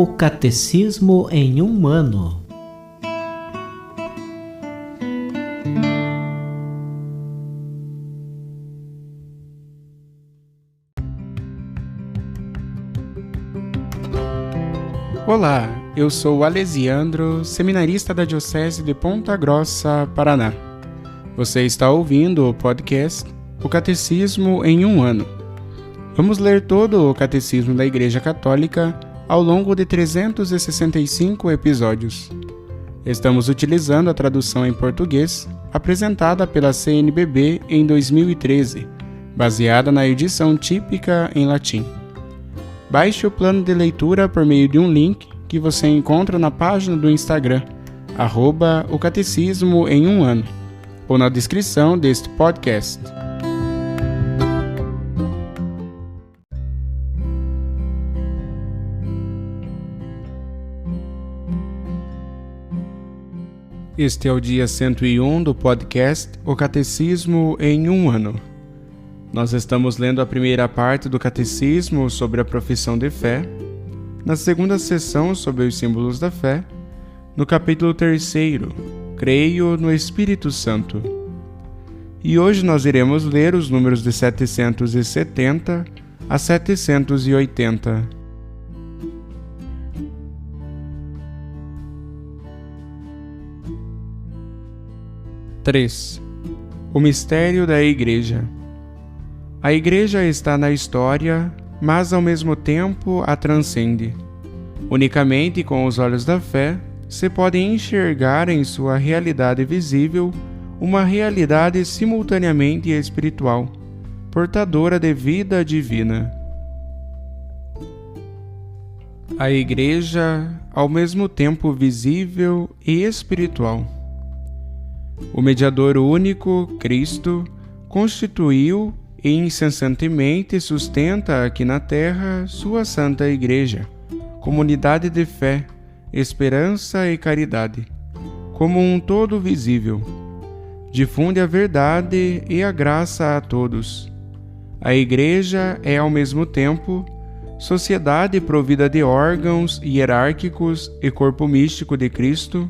O Catecismo em um ano. Olá, eu sou o Alesiandro, seminarista da Diocese de Ponta Grossa, Paraná. Você está ouvindo o podcast O Catecismo em um ano. Vamos ler todo o Catecismo da Igreja Católica ao longo de 365 episódios. Estamos utilizando a tradução em português apresentada pela CNBB em 2013, baseada na edição típica em latim. Baixe o plano de leitura por meio de um link que você encontra na página do Instagram, @o Catecismo em um ano, ou na descrição deste podcast. Este é o dia 101 do podcast O Catecismo em um ano. Nós estamos lendo a primeira parte do Catecismo sobre a profissão de fé, na segunda sessão sobre os símbolos da fé, no capítulo 3, Creio no Espírito Santo. E hoje nós iremos ler os números de 770 a 780. O mistério da Igreja. A Igreja está na história, mas ao mesmo tempo a transcende. Unicamente com os olhos da fé se pode enxergar em sua realidade visível uma realidade simultaneamente espiritual, portadora de vida divina. A Igreja, ao mesmo tempo visível e espiritual. O mediador único, Cristo, constituiu e incessantemente sustenta aqui na terra sua Santa Igreja, comunidade de fé, esperança e caridade, como um todo visível. Difunde a verdade e a graça a todos. A Igreja é ao mesmo tempo sociedade provida de órgãos hierárquicos e corpo místico de Cristo,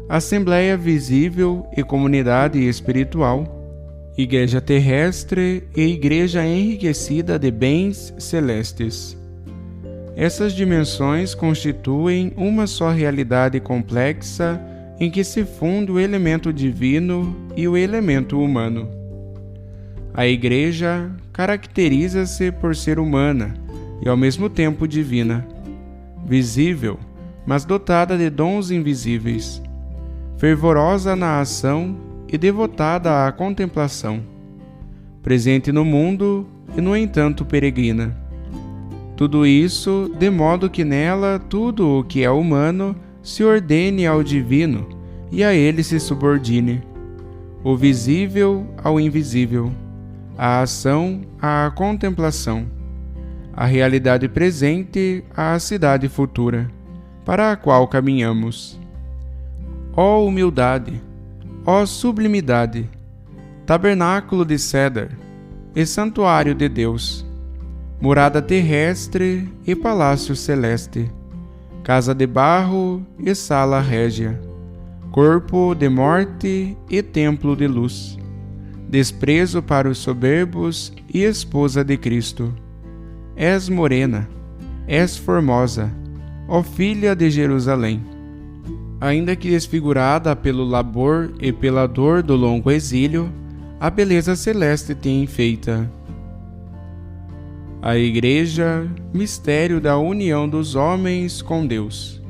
assembleia visível e comunidade espiritual, igreja terrestre e igreja enriquecida de bens celestes. Essas dimensões constituem uma só realidade complexa em que se funde o elemento divino e o elemento humano. A igreja caracteriza-se por ser humana e ao mesmo tempo divina, visível, mas dotada de dons invisíveis, fervorosa na ação e devotada à contemplação, presente no mundo e, no entanto, peregrina. Tudo isso de modo que nela tudo o que é humano se ordene ao divino e a ele se subordine, o visível ao invisível, a ação à contemplação, a realidade presente à cidade futura, para a qual caminhamos. Ó humildade, ó sublimidade, tabernáculo de cedar e santuário de Deus, morada terrestre e palácio celeste, casa de barro e sala régia, corpo de morte e templo de luz, desprezo para os soberbos e esposa de Cristo. És morena, és formosa, ó filha de Jerusalém. Ainda que desfigurada pelo labor e pela dor do longo exílio, a beleza celeste te enfeita. A Igreja, mistério da união dos homens com Deus.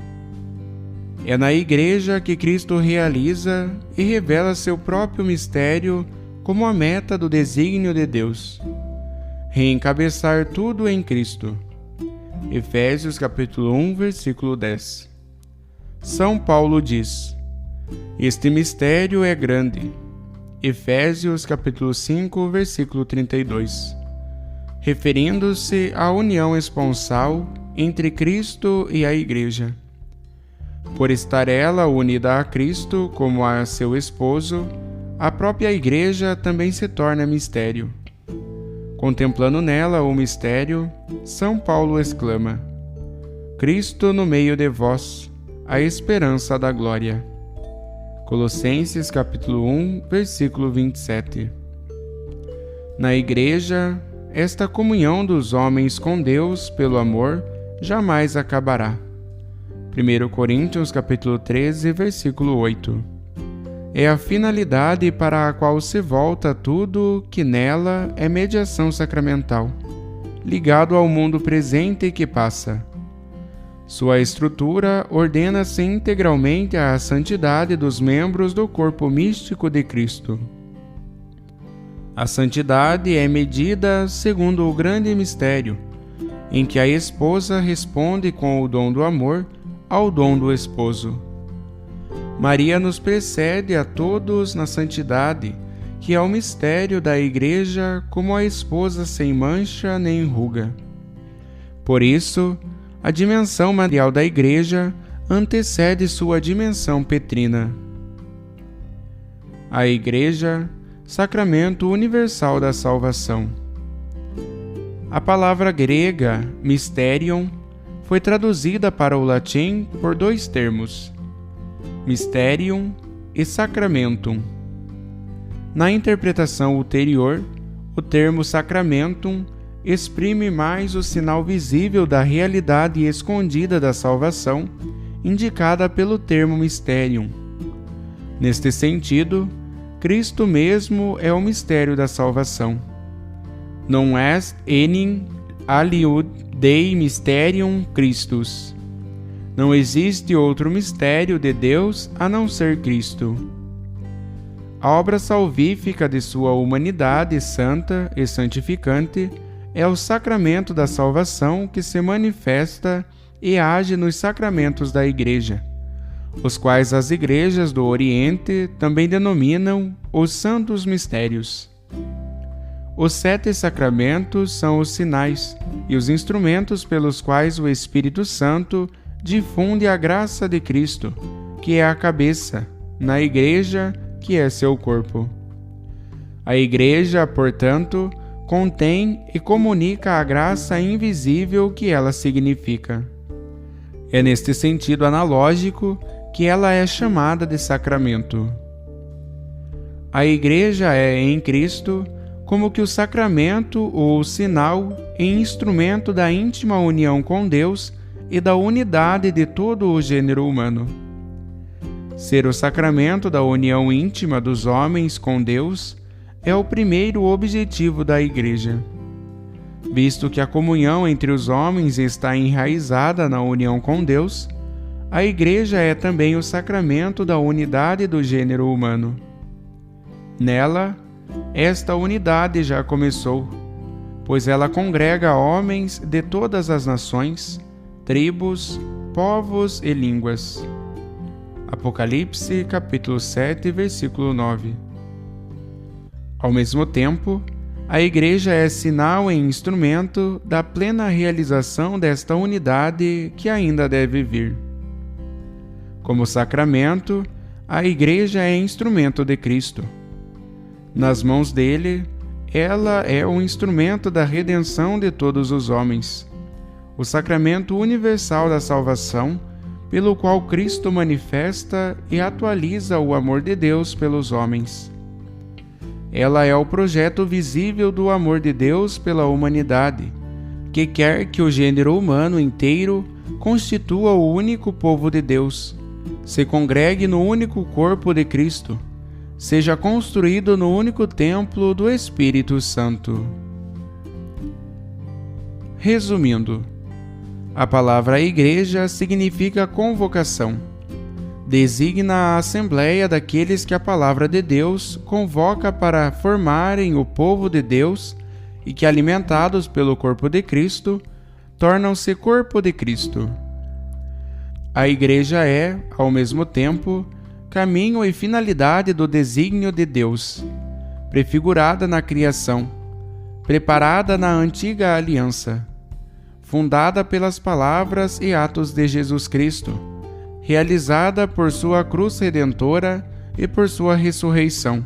É na Igreja que Cristo realiza e revela seu próprio mistério como a meta do desígnio de Deus. Reencabeçar tudo em Cristo. Efésios capítulo 1, versículo 10. São Paulo diz: este mistério é grande. Efésios capítulo 5, versículo 32. Referindo-se à união esponsal entre Cristo e a Igreja. Por estar ela unida a Cristo como a seu esposo, a própria Igreja também se torna mistério. Contemplando nela o mistério, São Paulo exclama: Cristo no meio de vós, a esperança da glória. Colossenses capítulo 1, versículo 27. Na Igreja, esta comunhão dos homens com Deus pelo amor jamais acabará. 1 Coríntios capítulo 13, versículo 8. É a finalidade para a qual se volta tudo que nela é mediação sacramental, ligado ao mundo presente que passa. Sua estrutura ordena-se integralmente à santidade dos membros do corpo místico de Cristo. A santidade é medida segundo o grande mistério, em que a esposa responde com o dom do amor ao dom do esposo. Maria nos precede a todos na santidade, que é o mistério da Igreja como a esposa sem mancha nem ruga. Por isso, a dimensão material da Igreja antecede sua dimensão petrina. A Igreja, sacramento universal da salvação. A palavra grega mysterion foi traduzida para o latim por dois termos, mysterium e sacramentum. Na interpretação ulterior, o termo sacramentum exprime mais o sinal visível da realidade escondida da salvação, indicada pelo termo mysterium. Neste sentido, Cristo mesmo é o mistério da salvação. Non est enim aliud Dei mysterium Christus. Não existe outro mistério de Deus a não ser Cristo. A obra salvífica de sua humanidade santa e santificante é o sacramento da salvação que se manifesta e age nos sacramentos da Igreja, os quais as igrejas do Oriente também denominam os Santos Mistérios. Os 7 sacramentos são os sinais e os instrumentos pelos quais o Espírito Santo difunde a graça de Cristo, que é a cabeça, na Igreja, que é seu corpo. A Igreja, portanto, contém e comunica a graça invisível que ela significa. É neste sentido analógico que ela é chamada de sacramento. A Igreja é, em Cristo, como que o sacramento ou o sinal e instrumento da íntima união com Deus e da unidade de todo o gênero humano. Ser o sacramento da união íntima dos homens com Deus é o primeiro objetivo da Igreja. Visto que a comunhão entre os homens está enraizada na união com Deus, a Igreja é também o sacramento da unidade do gênero humano. Nela, esta unidade já começou, pois ela congrega homens de todas as nações, tribos, povos e línguas. Apocalipse, capítulo 7, versículo 9. Ao mesmo tempo, a Igreja é sinal e instrumento da plena realização desta unidade que ainda deve vir. Como sacramento, a Igreja é instrumento de Cristo. Nas mãos dele, ela é o instrumento da redenção de todos os homens, o sacramento universal da salvação, pelo qual Cristo manifesta e atualiza o amor de Deus pelos homens. Ela é o projeto visível do amor de Deus pela humanidade, que quer que o gênero humano inteiro constitua o único povo de Deus, se congregue no único corpo de Cristo, seja construído no único templo do Espírito Santo. Resumindo, a palavra igreja significa convocação. Designa a assembleia daqueles que a palavra de Deus convoca para formarem o povo de Deus e que, alimentados pelo corpo de Cristo, tornam-se corpo de Cristo. A igreja é, ao mesmo tempo, caminho e finalidade do desígnio de Deus, prefigurada na criação, preparada na antiga aliança, fundada pelas palavras e atos de Jesus Cristo, realizada por sua cruz redentora e por sua ressurreição.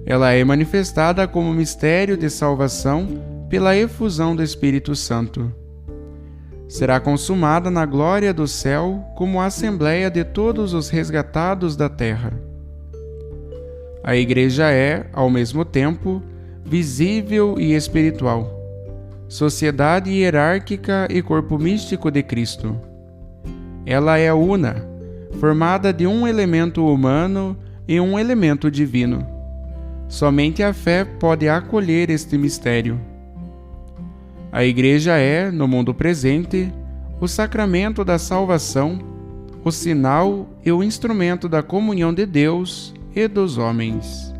Ela é manifestada como mistério de salvação pela efusão do Espírito Santo. será consumada na glória do céu como a assembleia de todos os resgatados da terra. A Igreja é, ao mesmo tempo, visível e espiritual, sociedade hierárquica e corpo místico de Cristo. Ela é una, formada de um elemento humano e um elemento divino. Somente a fé pode acolher este mistério. A Igreja é, no mundo presente, o sacramento da salvação, o sinal e o instrumento da comunhão de Deus e dos homens.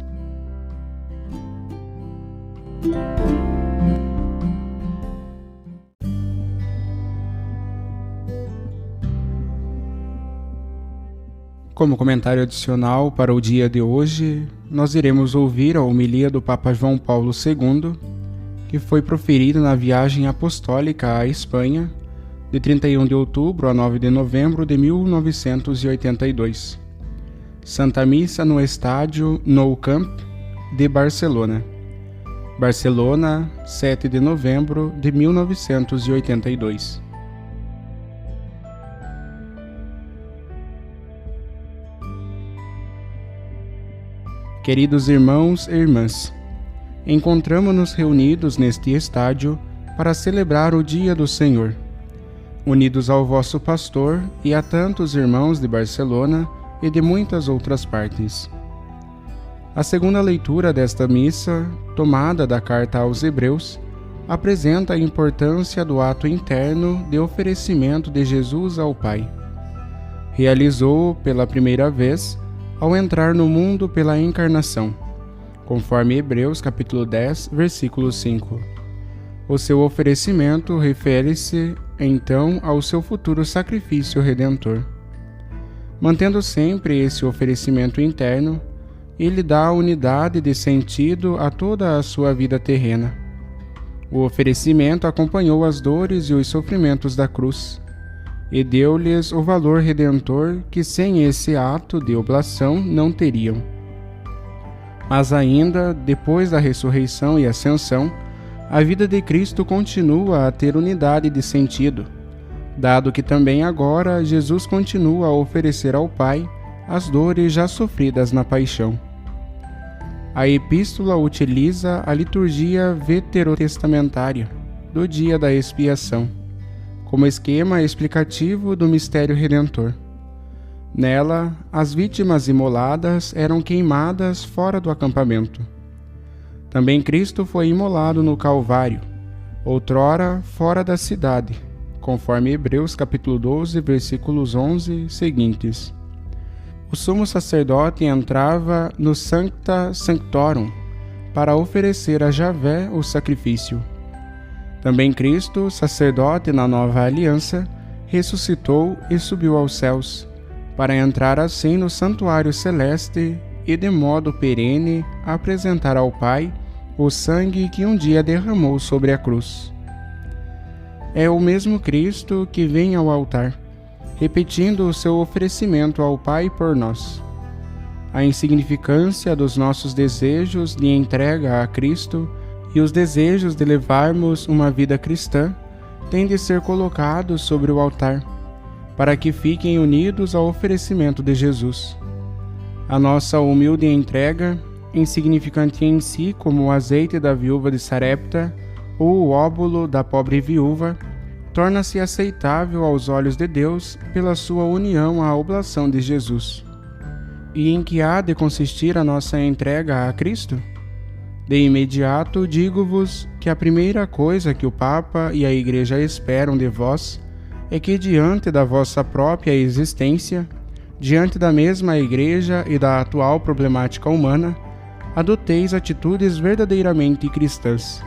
Como comentário adicional para o dia de hoje, nós iremos ouvir a homilia do Papa João Paulo II, que foi proferida na viagem apostólica à Espanha, de 31 de outubro a 9 de novembro de 1982. Santa Missa no estádio Nou Camp de Barcelona. Barcelona, 7 de novembro de 1982. Queridos irmãos e irmãs, encontramo-nos reunidos neste estádio para celebrar o Dia do Senhor, unidos ao vosso pastor e a tantos irmãos de Barcelona e de muitas outras partes. A segunda leitura desta missa, tomada da carta aos Hebreus, apresenta a importância do ato interno de oferecimento de Jesus ao Pai. Realizou-o pela primeira vez ao entrar no mundo pela encarnação, conforme Hebreus capítulo 10, versículo 5. O seu oferecimento refere-se, então, ao seu futuro sacrifício redentor. Mantendo sempre esse oferecimento interno, ele dá unidade de sentido a toda a sua vida terrena. O oferecimento acompanhou as dores e os sofrimentos da cruz, e deu-lhes o valor redentor que sem esse ato de oblação não teriam. Mas ainda, depois da ressurreição e ascensão, a vida de Cristo continua a ter unidade de sentido, dado que também agora Jesus continua a oferecer ao Pai as dores já sofridas na paixão. A epístola utiliza a liturgia veterotestamentária do dia da expiação, como esquema explicativo do mistério redentor. Nela, as vítimas imoladas eram queimadas fora do acampamento. Também Cristo foi imolado no Calvário, outrora fora da cidade, conforme Hebreus capítulo 12, versículos 11 seguintes. O sumo sacerdote entrava no Sancta Sanctorum para oferecer a Javé o sacrifício. Também Cristo, sacerdote na nova aliança, ressuscitou e subiu aos céus, para entrar assim no santuário celeste e de modo perene apresentar ao Pai o sangue que um dia derramou sobre a cruz. É o mesmo Cristo que vem ao altar, repetindo o seu oferecimento ao Pai por nós. A insignificância dos nossos desejos de entrega a Cristo e os desejos de levarmos uma vida cristã têm de ser colocados sobre o altar, para que fiquem unidos ao oferecimento de Jesus. A nossa humilde entrega, insignificante em si como o azeite da viúva de Sarepta ou o óbolo da pobre viúva, torna-se aceitável aos olhos de Deus pela sua união à oblação de Jesus. E em que há de consistir a nossa entrega a Cristo? De imediato digo-vos que a primeira coisa que o Papa e a Igreja esperam de vós é que, diante da vossa própria existência, diante da mesma Igreja e da atual problemática humana, adoteis atitudes verdadeiramente cristãs.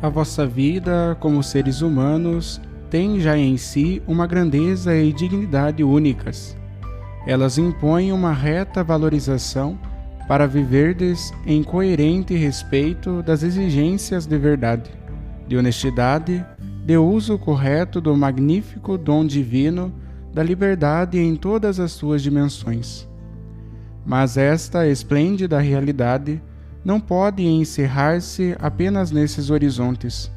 A vossa vida, como seres humanos, tem já em si uma grandeza e dignidade únicas. Elas impõem uma reta valorização para viverdes em coerente respeito das exigências de verdade, de honestidade, de uso correto do magnífico dom divino da liberdade em todas as suas dimensões. Mas esta esplêndida realidade não pode encerrar-se apenas nesses horizontes.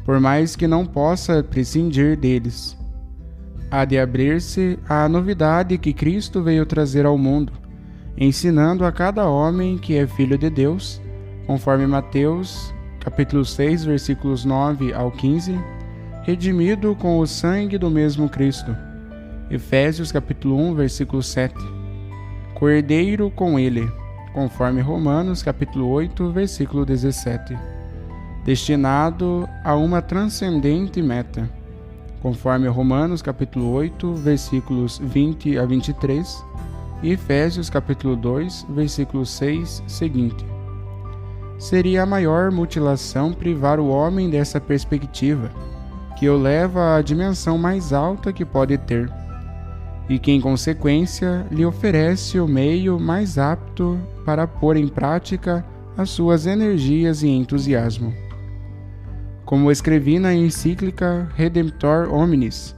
por mais que não possa prescindir deles. Há de abrir-se à novidade que Cristo veio trazer ao mundo, ensinando a cada homem que é filho de Deus, conforme Mateus, capítulo 6, versículos 9 ao 15, redimido com o sangue do mesmo Cristo. Efésios, capítulo 1, versículo 7. Cordeiro com ele, conforme Romanos, capítulo 8, versículo 17. Destinado a uma transcendente meta, conforme Romanos, capítulo 8, versículos 20 a 23, e Efésios, capítulo 2, versículo 6 seguinte. Seria a maior mutilação privar o homem dessa perspectiva, que o leva à dimensão mais alta que pode ter, e que, em consequência, lhe oferece o meio mais apto para pôr em prática as suas energias e entusiasmo. Como escrevi na encíclica Redemptor Hominis,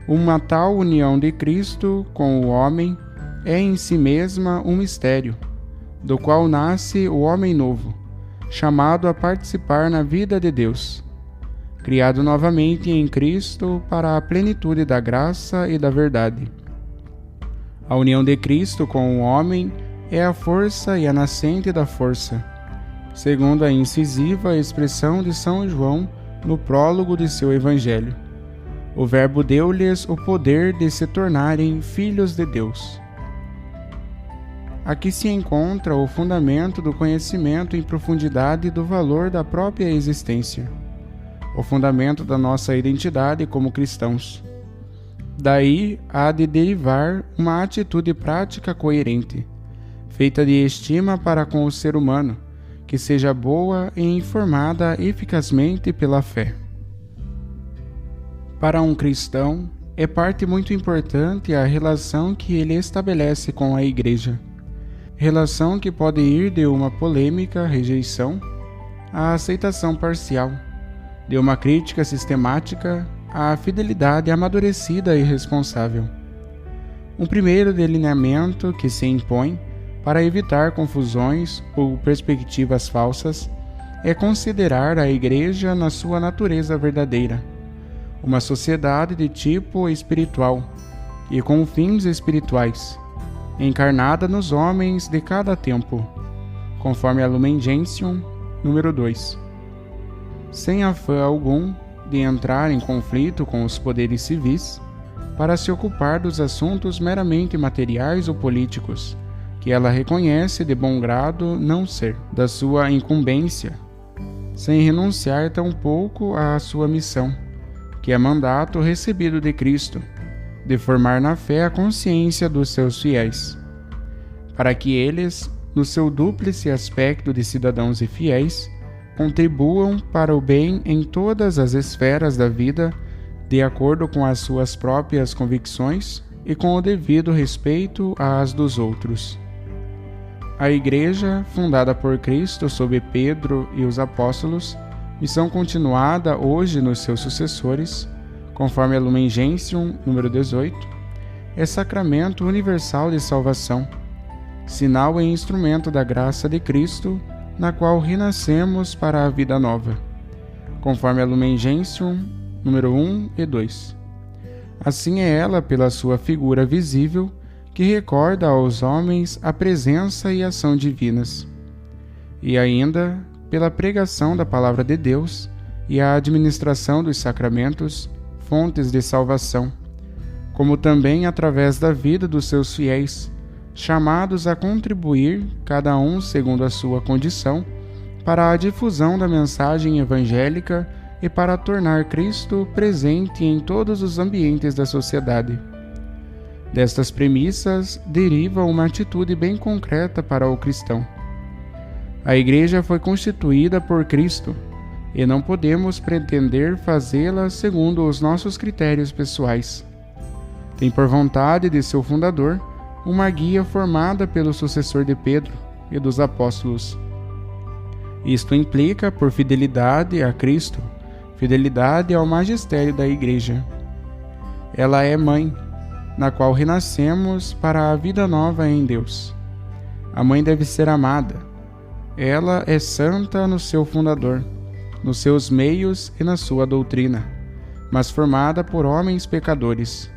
uma tal união de Cristo com o homem é em si mesma um mistério, do qual nasce o homem novo, chamado a participar na vida de Deus, criado novamente em Cristo para a plenitude da graça e da verdade. A união de Cristo com o homem é a força e a nascente da força, segundo a incisiva expressão de São João no prólogo de seu Evangelho. O Verbo deu-lhes o poder de se tornarem filhos de Deus. Aqui se encontra o fundamento do conhecimento em profundidade do valor da própria existência, o fundamento da nossa identidade como cristãos. Daí há de derivar uma atitude prática coerente, feita de estima para com o ser humano, que seja boa e informada eficazmente pela fé. Para um cristão, é parte muito importante a relação que ele estabelece com a Igreja. Relação que pode ir de uma polêmica rejeição à aceitação parcial, de uma crítica sistemática à fidelidade amadurecida e responsável. Um primeiro delineamento que se impõe para evitar confusões ou perspectivas falsas é considerar a Igreja na sua natureza verdadeira, uma sociedade de tipo espiritual e com fins espirituais, encarnada nos homens de cada tempo, conforme a Lumen Gentium, número 2. Sem afã algum de entrar em conflito com os poderes civis, para se ocupar dos assuntos meramente materiais ou políticos, que ela reconhece de bom grado não ser da sua incumbência, sem renunciar tampouco à sua missão, que é mandato recebido de Cristo, de formar na fé a consciência dos seus fiéis, para que eles, no seu dúplice aspecto de cidadãos e fiéis, contribuam para o bem em todas as esferas da vida, de acordo com as suas próprias convicções e com o devido respeito às dos outros. A Igreja, fundada por Cristo sob Pedro e os apóstolos, missão continuada hoje nos seus sucessores, conforme a Lumen Gentium, número 18, é sacramento universal de salvação, sinal e instrumento da graça de Cristo, na qual renascemos para a vida nova, conforme a Lumen Gentium, número 1 e 2. Assim é ela, pela sua figura visível, que recorda aos homens a presença e ação divinas, e ainda pela pregação da Palavra de Deus e a administração dos sacramentos, fontes de salvação, como também através da vida dos seus fiéis, chamados a contribuir, cada um segundo a sua condição, para a difusão da mensagem evangélica e para tornar Cristo presente em todos os ambientes da sociedade. Destas premissas deriva uma atitude bem concreta para o cristão. A Igreja foi constituída por Cristo, e não podemos pretender fazê-la segundo os nossos critérios pessoais. Tem por vontade de seu fundador uma guia formada pelo sucessor de Pedro e dos apóstolos. Isto implica, por fidelidade a Cristo, fidelidade ao magistério da Igreja. Ela é mãe, na qual renascemos para a vida nova em Deus. A mãe deve ser amada. Ela é santa no seu fundador, nos seus meios e na sua doutrina, mas formada por homens pecadores.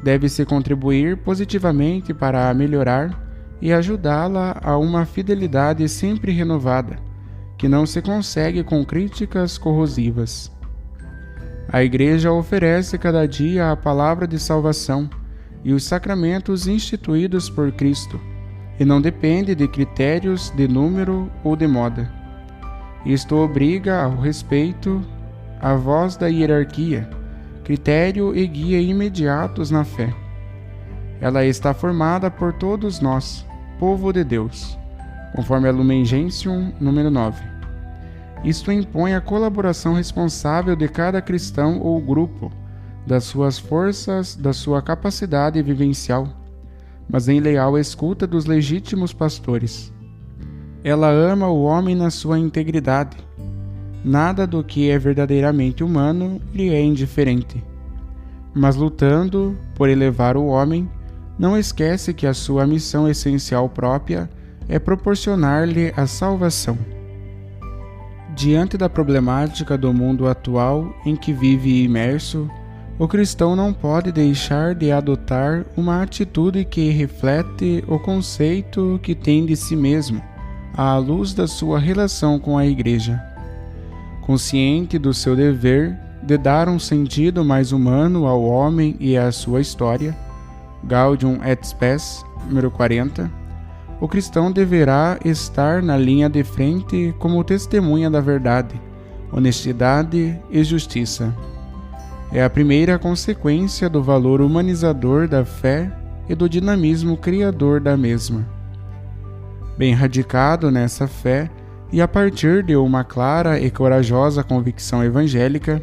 Deve-se contribuir positivamente para a melhorar e ajudá-la a uma fidelidade sempre renovada, que não se consegue com críticas corrosivas. A Igreja oferece cada dia a palavra de salvação e os sacramentos instituídos por Cristo, e não depende de critérios de número ou de moda. Isto obriga ao respeito à voz da hierarquia, critério e guia imediatos na fé. Ela está formada por todos nós, povo de Deus, conforme a Lumen Gentium número 9. Isto impõe a colaboração responsável de cada cristão ou grupo, das suas forças, da sua capacidade vivencial, mas em leal escuta dos legítimos pastores. Ela ama o homem na sua integridade. Nada do que é verdadeiramente humano lhe é indiferente. Mas lutando por elevar o homem, não esquece que a sua missão essencial própria é proporcionar-lhe a salvação. Diante da problemática do mundo atual em que vive imerso, o cristão não pode deixar de adotar uma atitude que reflete o conceito que tem de si mesmo, à luz da sua relação com a Igreja. Consciente do seu dever de dar um sentido mais humano ao homem e à sua história, Gaudium et Spes, número 40, o cristão deverá estar na linha de frente como testemunha da verdade, honestidade e justiça. É a primeira consequência do valor humanizador da fé e do dinamismo criador da mesma. Bem radicado nessa fé e a partir de uma clara e corajosa convicção evangélica,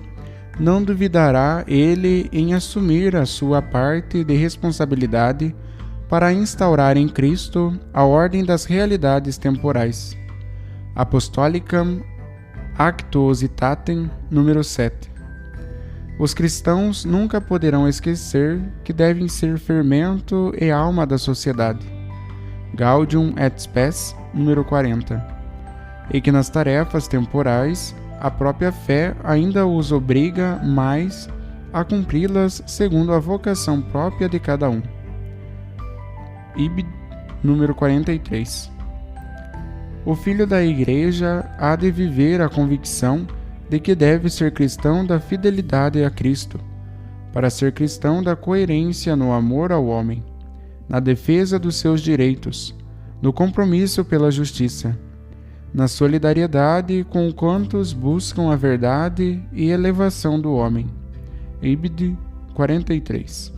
não duvidará ele em assumir a sua parte de responsabilidade para instaurar em Cristo a ordem das realidades temporais. Apostolicam Actuositatem, número 7. Os cristãos nunca poderão esquecer que devem ser fermento e alma da sociedade. Gaudium et Spes, número 40. E que nas tarefas temporais, a própria fé ainda os obriga mais a cumpri-las segundo a vocação própria de cada um. Ib, número 43. O filho da Igreja há de viver a convicção de que deve ser cristão da fidelidade a Cristo, para ser cristão da coerência no amor ao homem, na defesa dos seus direitos, no compromisso pela justiça, na solidariedade com quantos buscam a verdade e elevação do homem. Ibid 43.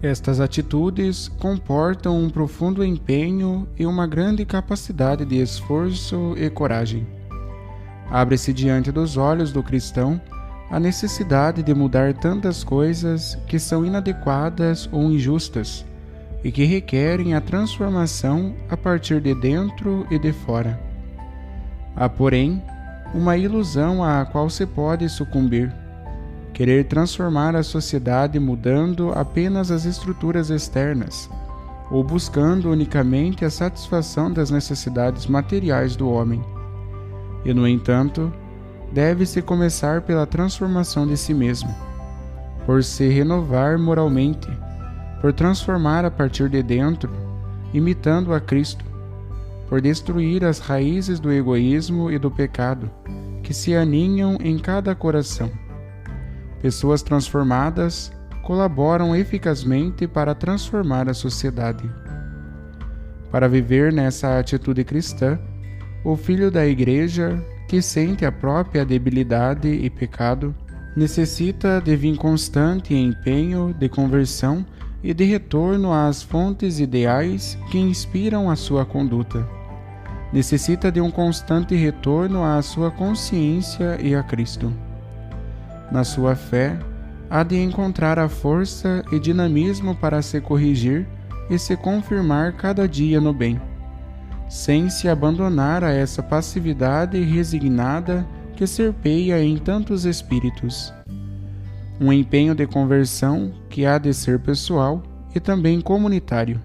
Estas atitudes comportam um profundo empenho e uma grande capacidade de esforço e coragem. Abre-se diante dos olhos do cristão a necessidade de mudar tantas coisas que são inadequadas ou injustas e que requerem a transformação a partir de dentro e de fora. Há, porém, uma ilusão à qual se pode sucumbir: querer transformar a sociedade mudando apenas as estruturas externas, ou buscando unicamente a satisfação das necessidades materiais do homem. E, no entanto, deve-se começar pela transformação de si mesmo, por se renovar moralmente, por transformar a partir de dentro, imitando a Cristo, por destruir as raízes do egoísmo e do pecado que se aninham em cada coração. Pessoas transformadas colaboram eficazmente para transformar a sociedade. Para viver nessa atitude cristã, o filho da Igreja, que sente a própria debilidade e pecado, necessita de inconstante empenho de conversão e de retorno às fontes ideais que inspiram a sua conduta. Necessita de um constante retorno à sua consciência e a Cristo. Na sua fé, há de encontrar a força e dinamismo para se corrigir e se confirmar cada dia no bem, sem se abandonar a essa passividade resignada que serpeia em tantos espíritos. Um empenho de conversão que há de ser pessoal e também comunitário,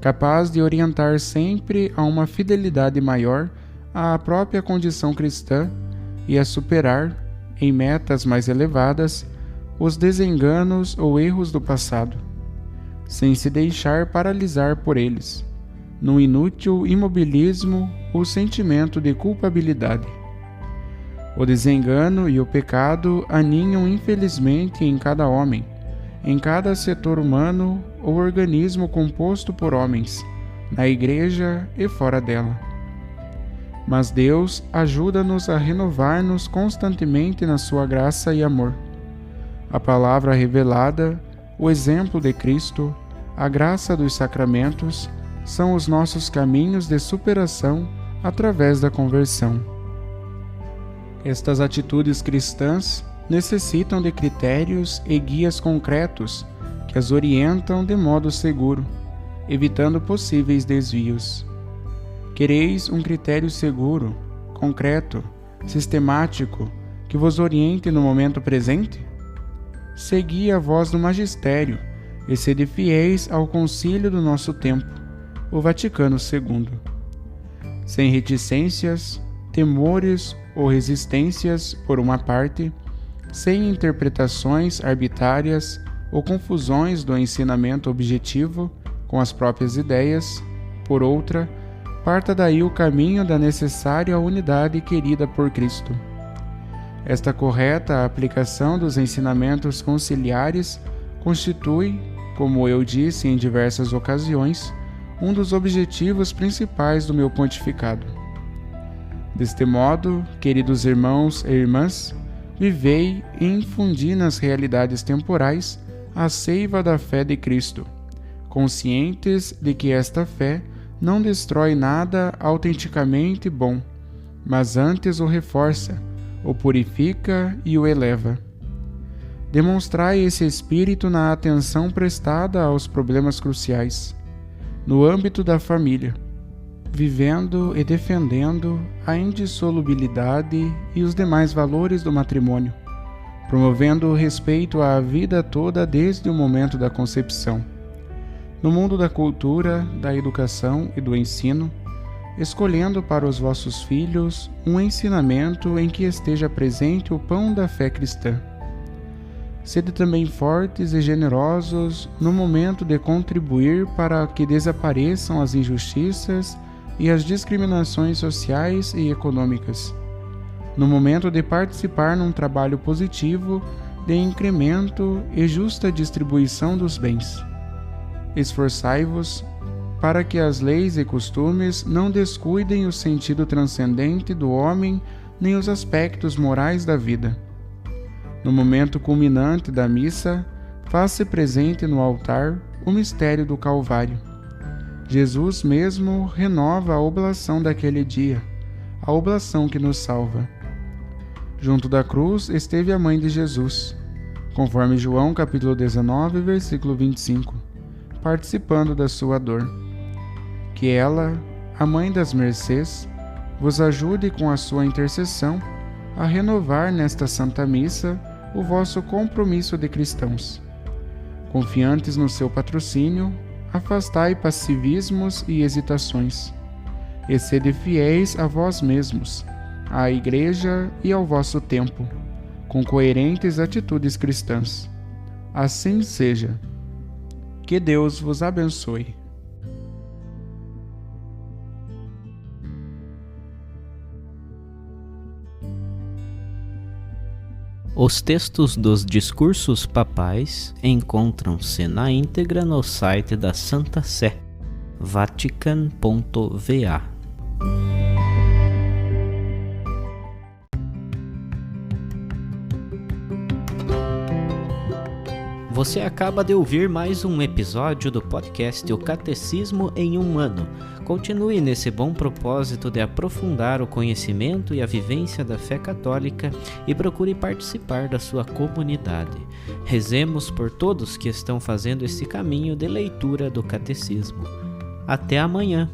capaz de orientar sempre a uma fidelidade maior à própria condição cristã e a superar, em metas mais elevadas, os desenganos ou erros do passado, sem se deixar paralisar por eles, num inútil imobilismo ou sentimento de culpabilidade. O desengano e o pecado aninham infelizmente em cada homem, em cada setor humano ou organismo composto por homens, na igreja e fora dela. Mas Deus ajuda-nos a renovar-nos constantemente na sua graça e amor. A palavra revelada, o exemplo de Cristo, a graça dos sacramentos, são os nossos caminhos de superação através da conversão. Estas atitudes cristãs necessitam de critérios e guias concretos que as orientam de modo seguro, evitando possíveis desvios. Quereis um critério seguro, concreto, sistemático, que vos oriente no momento presente? Segui a voz do magistério e sede fiéis ao concílio do nosso tempo, o Vaticano II. Sem reticências, temores ou resistências por uma parte, sem interpretações arbitrárias ou confusões do ensinamento objetivo com as próprias ideias, por outra, parta daí o caminho da necessária unidade querida por Cristo. Esta correta aplicação dos ensinamentos conciliares constitui, como eu disse em diversas ocasiões, um dos objetivos principais do meu pontificado. Deste modo, queridos irmãos e irmãs, vivei e infundi nas realidades temporais a seiva da fé de Cristo, conscientes de que esta fé não destrói nada autenticamente bom, mas antes o reforça, o purifica e o eleva. Demonstrai esse espírito na atenção prestada aos problemas cruciais, no âmbito da família, vivendo e defendendo a indissolubilidade e os demais valores do matrimônio, promovendo o respeito à vida toda desde o momento da concepção. No mundo da cultura, da educação e do ensino, escolhendo para os vossos filhos um ensinamento em que esteja presente o pão da fé cristã. Sede também fortes e generosos no momento de contribuir para que desapareçam as injustiças e as discriminações sociais e econômicas, no momento de participar num trabalho positivo de incremento e justa distribuição dos bens. Esforçai-vos para que as leis e costumes não descuidem o sentido transcendente do homem nem os aspectos morais da vida. No momento culminante da missa, faz-se presente no altar o mistério do Calvário. Jesus mesmo renova a oblação daquele dia, a oblação que nos salva. Junto da cruz esteve a mãe de Jesus, conforme João capítulo 19, versículo 25, participando da sua dor. Que ela, a mãe das mercês, vos ajude com a sua intercessão a renovar nesta Santa Missa o vosso compromisso de cristãos. Confiantes no seu patrocínio, afastai passivismos e hesitações, e sede fiéis a vós mesmos, à Igreja e ao vosso tempo, com coerentes atitudes cristãs. Assim seja. Que Deus vos abençoe. Os textos dos discursos papais encontram-se na íntegra no site da Santa Sé, vatican.va. Você acaba de ouvir mais um episódio do podcast O Catecismo em um Ano. Continue nesse bom propósito de aprofundar o conhecimento e a vivência da fé católica e procure participar da sua comunidade. Rezemos por todos que estão fazendo esse caminho de leitura do Catecismo. Até amanhã!